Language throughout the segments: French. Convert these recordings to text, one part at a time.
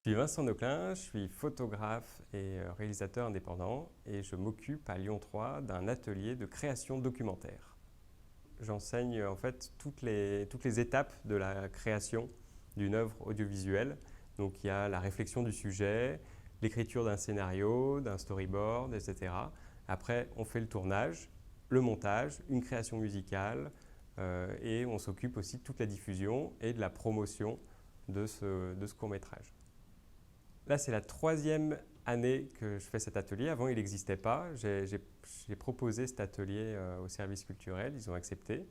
Je suis Vincent Declin, je suis photographe et réalisateur indépendant et je m'occupe à Lyon 3 d'un atelier de création documentaire. J'enseigne en fait toutes les étapes de la création d'une œuvre audiovisuelle. Donc il y a la réflexion du sujet, l'écriture d'un scénario, d'un storyboard, etc. Après, on fait le tournage, le montage, une création musicale et on s'occupe aussi de toute la diffusion et de la promotion de ce court-métrage. Là, c'est la troisième année que je fais cet atelier. Avant, il n'existait pas. J'ai proposé cet atelier au service culturel. Ils ont accepté.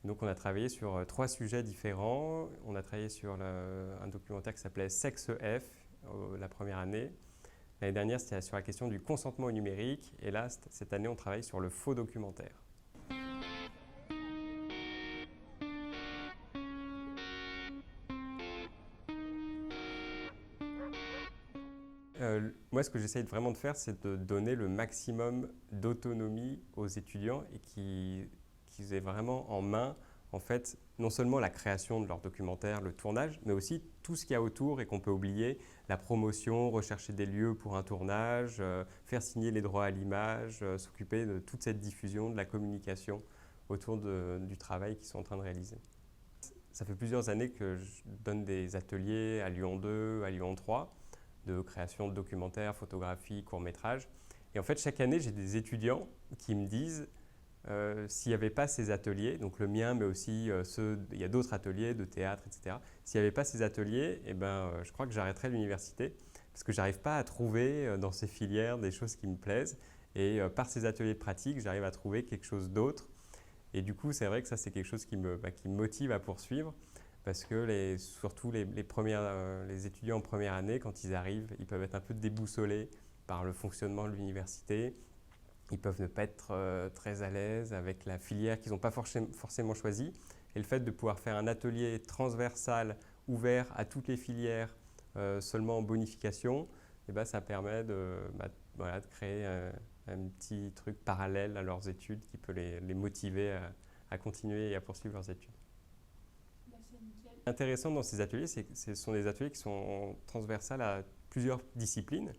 Donc, on a travaillé sur trois sujets différents. On a travaillé sur un documentaire qui s'appelait Sexe F la première année. L'année dernière, c'était sur la question du consentement au numérique. Et là, cette année, on travaille sur le faux documentaire. Moi, ce que j'essaye vraiment de faire, c'est de donner le maximum d'autonomie aux étudiants et qu'ils aient vraiment en main, en fait, non seulement la création de leur documentaire, le tournage, mais aussi tout ce qu'il y a autour et qu'on peut oublier, la promotion, rechercher des lieux pour un tournage, faire signer les droits à l'image, s'occuper de toute cette diffusion, de la communication autour du travail qu'ils sont en train de réaliser. Ça fait plusieurs années que je donne des ateliers à Lyon 2, à Lyon 3, de création de documentaires, photographies, courts-métrages. Et en fait, chaque année, j'ai des étudiants qui me disent s'il n'y avait pas ces ateliers, donc le mien, mais aussi il y a d'autres ateliers de théâtre, etc. S'il n'y avait pas ces ateliers, eh ben, je crois que j'arrêterais l'université parce que je n'arrive pas à trouver dans ces filières des choses qui me plaisent. Et par ces ateliers de pratique, j'arrive à trouver quelque chose d'autre. Et du coup, c'est vrai que ça, c'est quelque chose qui me motive à poursuivre parce que surtout les étudiants en première année, quand ils arrivent, ils peuvent être un peu déboussolés par le fonctionnement de l'université. Ils peuvent ne pas être très à l'aise avec la filière qu'ils n'ont pas forcément choisie. Et le fait de pouvoir faire un atelier transversal ouvert à toutes les filières seulement en bonification, eh ben, ça permet voilà, de créer un petit truc parallèle à leurs études qui peut les motiver à continuer et à poursuivre leurs études. Intéressant dans ces ateliers, c'est que ce sont des ateliers qui sont transversales à plusieurs disciplines.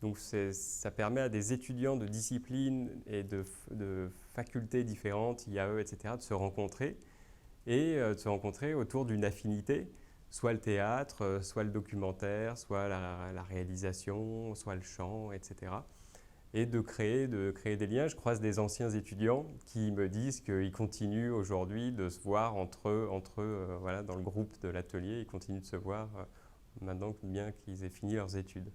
Donc ça permet à des étudiants de disciplines et de facultés différentes, IAE, etc., de se rencontrer et de se rencontrer autour d'une affinité, soit le théâtre, soit le documentaire, soit la réalisation, soit le chant, etc. Et de créer des liens. Je croise des anciens étudiants qui me disent qu'ils continuent aujourd'hui de se voir entre eux voilà, dans le groupe de l'atelier. Ils continuent de se voir maintenant bien qu'ils aient fini leurs études.